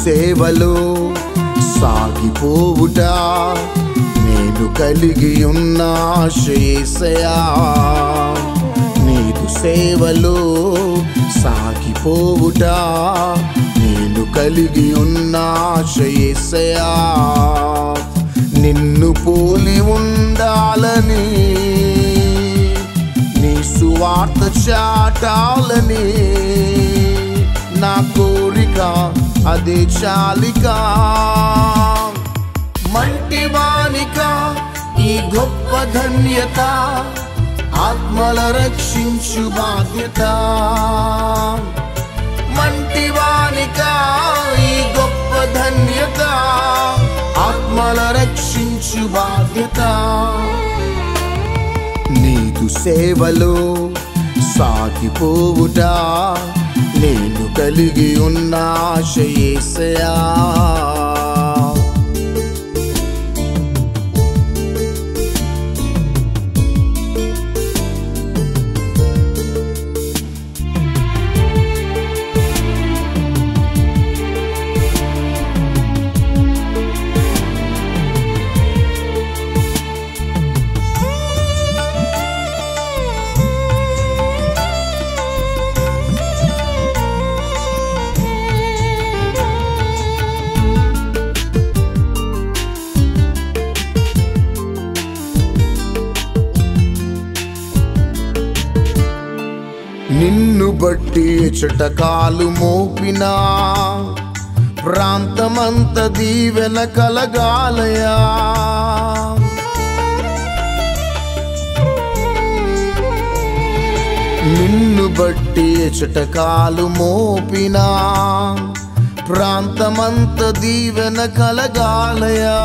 సేవలో సాగిపోవుట నేను కలిగి ఉన్న ఆశ యేసయ్యా. నీదు సేవలో సాగిపోవుట నేను కలిగి ఉన్న ఆశ యేసయ్యా. నిన్ను పోలి ఉండాలని నీ సువార్త చాటాలని నా కోరిక అదే చాలిక. మంటివానిక ఈ గొప్ప ధన్యత ఆత్మల రక్షించు బాధ్యత. మంటివానిక ఈ గొప్ప ధన్యత ఆత్మల రక్షించు బాధ్యత. నీదు సేవలో సాగిపోవుట నేను కలిగి ఉన్న ఆశ యేసయ్యా. నిన్ను బట్టి చటకాలు మోపినా ప్రాంతమంత దీవెన కలగాలయా. నిన్ను బట్టి చటకాలు మోపినా ప్రాంతమంత దీవెన కలగాలయా.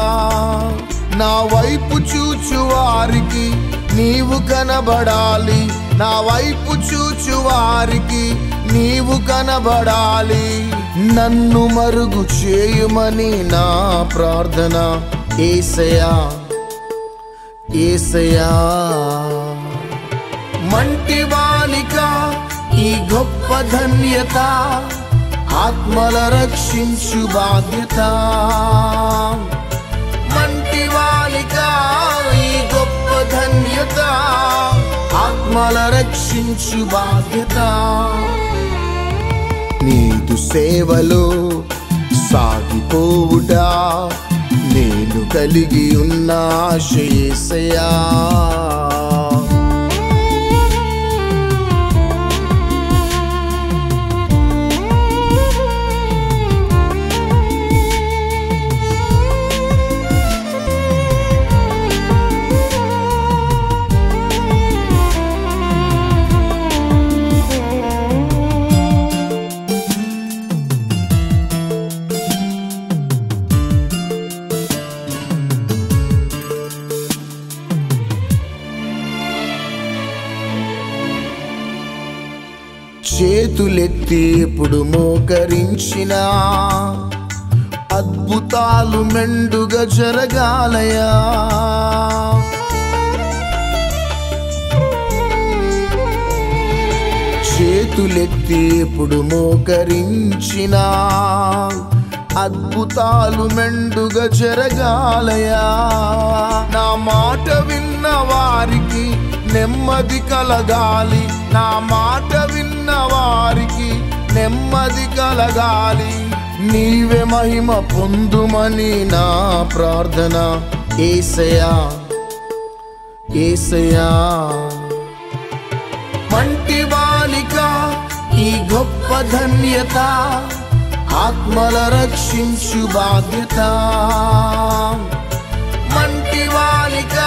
నా వైపు చూచు వారికి నీవు కనబడాలి, నా వైపు చూచు వారికి నీవు కనబడాలి. నన్ను మరుగు చేయుమని నా ప్రార్థన యేసయ్యా యేసయ్యా. మంటివానిక ఈ గొప్ప ధన్యత ఆత్మల రక్షించు బాధ్యత. మంటివానిక ఈ గొప్ప ధన్యత ఆత్మల రక్షించు బాధ్యత. నీదు సేవలో సాగిపోవుట నేను కలిగి ఉన్న ఆశ యేసయ్యా. చేతులెత్తి ఎప్పుడు మోకరించినా అద్భుతాలు మెండుగా జరగాలయా. చేతులెత్తి ఎప్పుడు మోకరించినా అద్భుతాలు మెండుగా జరగాలయా. నా మాట విన్న వారికి నెమ్మది కలగాలి, నా మాట విన్న వారికి నెమ్మది కలగాలి. నీవే మహిమ పొందుమని నా ప్రార్థన యేసయ్యా యేసయ్యా. మంటివానిక ఈ గొప్ప ధన్యత ఆత్మల రక్షించు బాధ్యత. మంటివానిక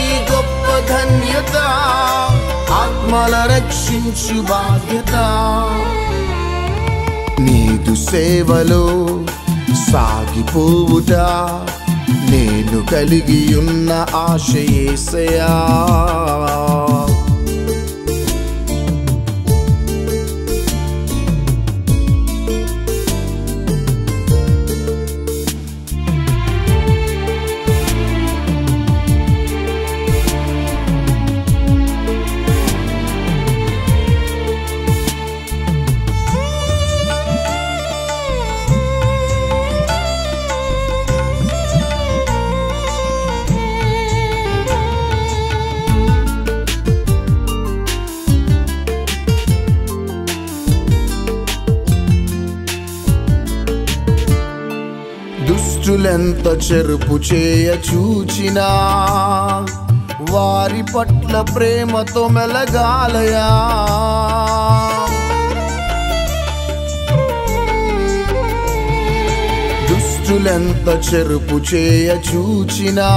ఈ గొప్ప ధన్యత ఆత్మల రక్షించు బాధ్యత. నీదు సేవలో సాగిపోవుట నేను కలిగి ఉన్న ఆశ యేసయ్యా. దుష్టులెంత చెరుపు చేయ చూచినా వారి పట్ల ప్రేమతో మెలగాలయా. దుష్టులెంత చెరుపు చేయ చూచినా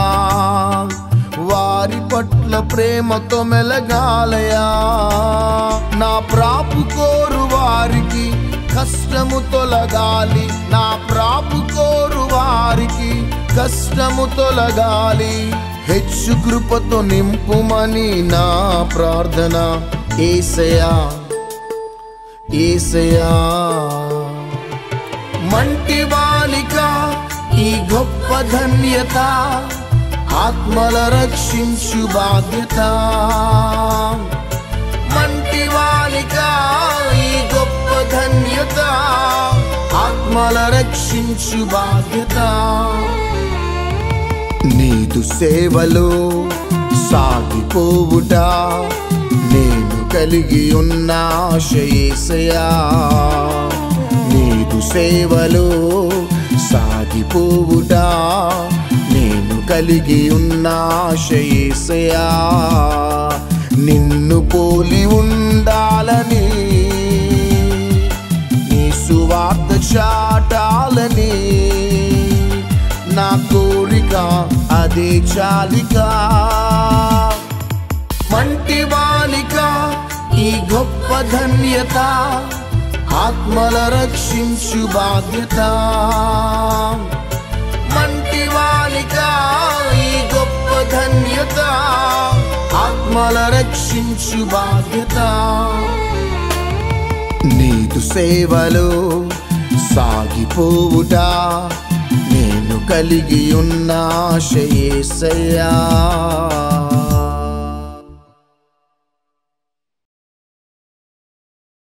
వారి పట్ల ప్రేమతో మెలగాలయా. నా ప్రాపు కోరు వారికి కష్టము తొలగాలి, నా ప్రాపు కోరు వారికి కష్టము తొలగాలి. హెచ్చు కృపతో నింపుమని నా ప్రార్థన. యేసయ్యా యేసయ్యా, మంటి బాలిక ఈ గొప్ప ధన్యత, ఆత్మల రక్షించు బాధ్యత. మంటి బాలిక ఈ గొప్ప ధన్యత, ఆత్మల రక్షించు బాధ్యత. నీదు సేవలో సాగిపోవుట నేను కలిగి ఉన్న ఆశ యేసయ్యా. నీదు సేవలో సాగిపోవుట నేను కలిగి ఉన్న ఆశ యేసయ్యా. నిన్ను పోలి ఉండాలని, నీ సువార్త చాటాలని నా కోరిక అదే చాలిక. మంటి బాలిక ఈ గొప్ప ధన్యత, ఆత్మల రక్షించు బాధ్యత. మంటి బాలిక ఈ గొప్ప ధన్యత, ఆత్మల రక్షించు బాధ్యత. నీదు సేవలో సాగిపోవుట నేను కలిగి ఉన్న ఆశ యేసయ్యా.